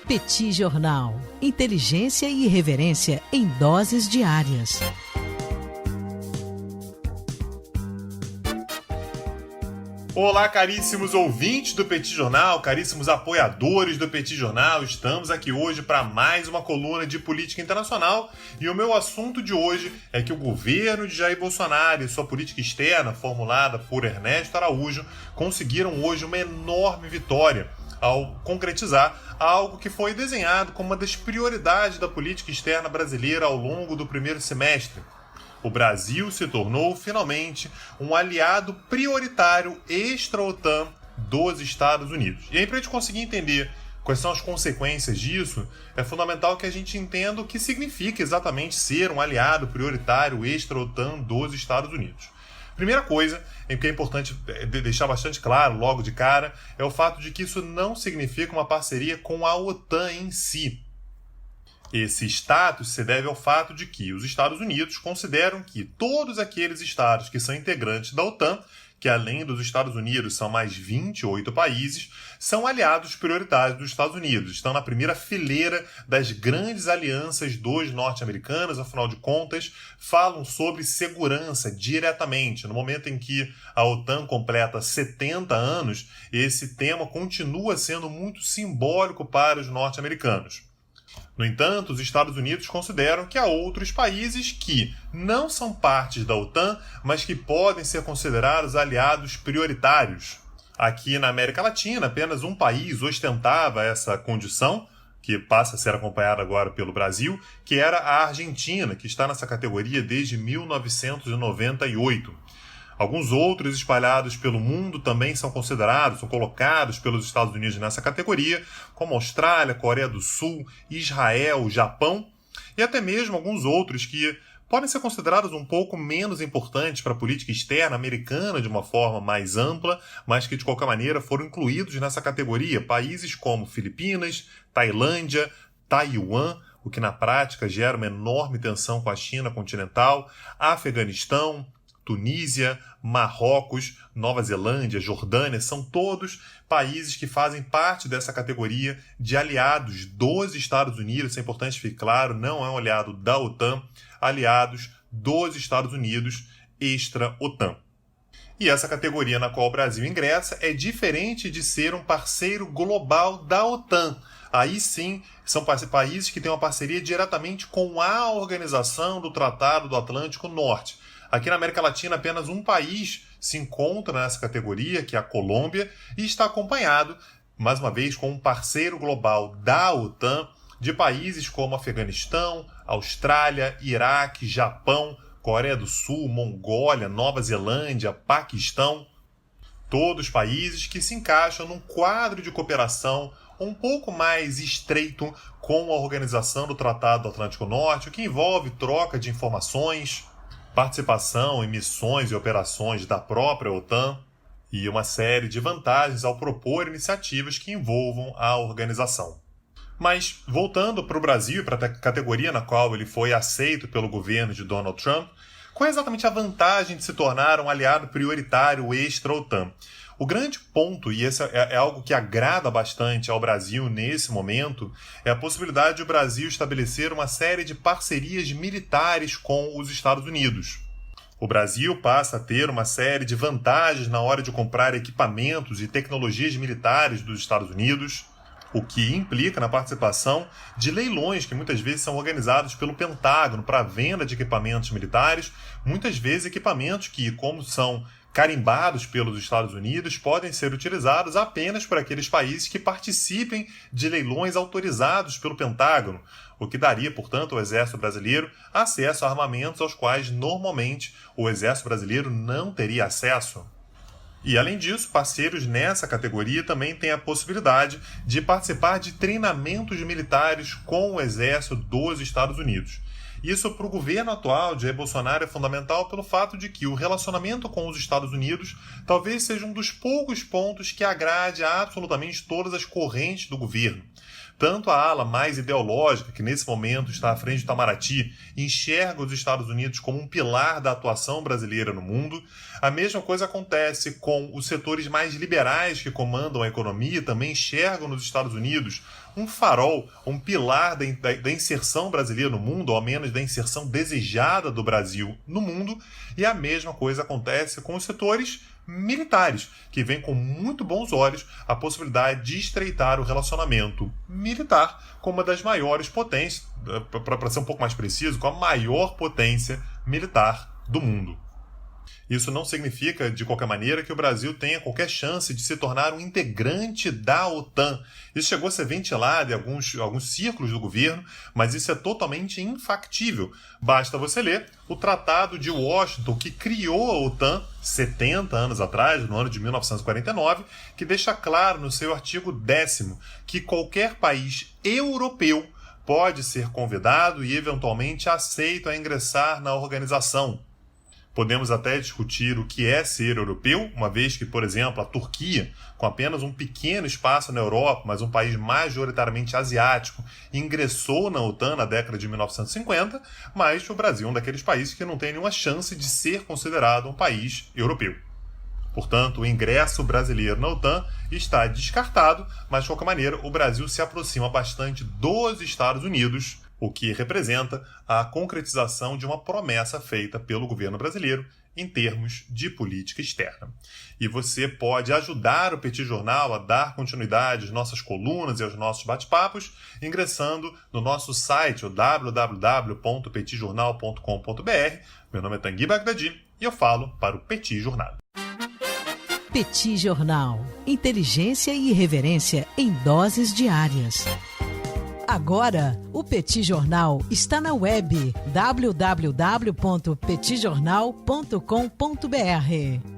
Petit Jornal. Inteligência e irreverência em doses diárias. Olá, caríssimos ouvintes do Petit Jornal, caríssimos apoiadores do Petit Jornal. Estamos aqui hoje para mais uma coluna de política internacional e o meu assunto de hoje é que o governo de Jair Bolsonaro e sua política externa, formulada por Ernesto Araújo, conseguiram hoje uma enorme vitória ao concretizar algo que foi desenhado como uma das prioridades da política externa brasileira ao longo do primeiro semestre. O Brasil se tornou, finalmente, um aliado prioritário extra-OTAN dos Estados Unidos. E aí, para a gente conseguir entender quais são as consequências disso, é fundamental que a gente entenda o que significa exatamente ser um aliado prioritário extra-OTAN dos Estados Unidos. Primeira coisa, que é importante deixar bastante claro logo de cara, é o fato de que isso não significa uma parceria com a OTAN em si. Esse status se deve ao fato de que os Estados Unidos consideram que todos aqueles estados que são integrantes da OTAN, que além dos Estados Unidos são mais 28 países, são aliados prioritários dos Estados Unidos, estão na primeira fileira das grandes alianças dos norte-americanos, afinal de contas, falam sobre segurança diretamente. No momento em que a OTAN completa 70 anos, esse tema continua sendo muito simbólico para os norte-americanos. No entanto, os Estados Unidos consideram que há outros países que não são partes da OTAN, mas que podem ser considerados aliados prioritários. Aqui na América Latina, apenas um país ostentava essa condição, que passa a ser acompanhada agora pelo Brasil, que era a Argentina, que está nessa categoria desde 1998. Alguns outros espalhados pelo mundo também são colocados pelos Estados Unidos nessa categoria, como Austrália, Coreia do Sul, Israel, Japão, e até mesmo alguns outros que podem ser considerados um pouco menos importantes para a política externa americana de uma forma mais ampla, mas que de qualquer maneira foram incluídos nessa categoria, países como Filipinas, Tailândia, Taiwan, o que na prática gera uma enorme tensão com a China continental, Afeganistão, Tunísia, Marrocos, Nova Zelândia, Jordânia, são todos países que fazem parte dessa categoria de aliados dos Estados Unidos. Isso é importante ficar claro, não é um aliado da OTAN, aliados dos Estados Unidos extra-OTAN. E essa categoria na qual o Brasil ingressa é diferente de ser um parceiro global da OTAN. Aí sim, são países que têm uma parceria diretamente com a Organização do Tratado do Atlântico Norte. Aqui na América Latina, apenas um país se encontra nessa categoria, que é a Colômbia, e está acompanhado, mais uma vez, com um parceiro global da OTAN, de países como Afeganistão, Austrália, Iraque, Japão, Coreia do Sul, Mongólia, Nova Zelândia, Paquistão. Todos países que se encaixam num quadro de cooperação um pouco mais estreito com a Organização do Tratado do Atlântico Norte, o que envolve troca de informações, participação em missões e operações da própria OTAN e uma série de vantagens ao propor iniciativas que envolvam a organização. Mas, voltando para o Brasil e para a categoria na qual ele foi aceito pelo governo de Donald Trump, qual é exatamente a vantagem de se tornar um aliado prioritário extra-OTAN? O grande ponto, e esse é algo que agrada bastante ao Brasil nesse momento, é a possibilidade de o Brasil estabelecer uma série de parcerias militares com os Estados Unidos. O Brasil passa a ter uma série de vantagens na hora de comprar equipamentos e tecnologias militares dos Estados Unidos, o que implica na participação de leilões que muitas vezes são organizados pelo Pentágono para a venda de equipamentos militares, muitas vezes equipamentos que, como são carimbados pelos Estados Unidos, podem ser utilizados apenas por aqueles países que participem de leilões autorizados pelo Pentágono, o que daria, portanto, ao Exército Brasileiro acesso a armamentos aos quais, normalmente, o Exército Brasileiro não teria acesso. E, além disso, parceiros nessa categoria também têm a possibilidade de participar de treinamentos militares com o Exército dos Estados Unidos. Isso para o governo atual de Jair Bolsonaro é fundamental pelo fato de que o relacionamento com os Estados Unidos talvez seja um dos poucos pontos que agrade a absolutamente todas as correntes do governo. Tanto a ala mais ideológica, que nesse momento está à frente do Itamaraty, enxerga os Estados Unidos como um pilar da atuação brasileira no mundo. A mesma coisa acontece com os setores mais liberais que comandam a economia, também enxergam nos Estados Unidos um farol, um pilar da inserção brasileira no mundo, ou ao menos da inserção desejada do Brasil no mundo. E a mesma coisa acontece com os setores militares, que veem com muito bons olhos a possibilidade de estreitar o relacionamento militar com uma das maiores potências, para ser um pouco mais preciso, com a maior potência militar do mundo. Isso não significa, de qualquer maneira, que o Brasil tenha qualquer chance de se tornar um integrante da OTAN. Isso chegou a ser ventilado em alguns círculos do governo, mas isso é totalmente infactível. Basta você ler o Tratado de Washington, que criou a OTAN 70 anos atrás, no ano de 1949, que deixa claro no seu artigo 10º que qualquer país europeu pode ser convidado e, eventualmente, aceito a ingressar na organização. Podemos até discutir o que é ser europeu, uma vez que, por exemplo, a Turquia, com apenas um pequeno espaço na Europa, mas um país majoritariamente asiático, ingressou na OTAN na década de 1950, mas o Brasil é um daqueles países que não tem nenhuma chance de ser considerado um país europeu. Portanto, o ingresso brasileiro na OTAN está descartado, mas, de qualquer maneira, o Brasil se aproxima bastante dos Estados Unidos, o que representa a concretização de uma promessa feita pelo governo brasileiro em termos de política externa. E você pode ajudar o Petit Jornal a dar continuidade às nossas colunas e aos nossos bate-papos ingressando no nosso site, o www.petitjornal.com.br. Meu nome é Tanguy Bagdadi e eu falo para o Petit Jornal. Petit Jornal. Inteligência e irreverência em doses diárias. Agora, o Petit Jornal está na web www.petitjornal.com.br.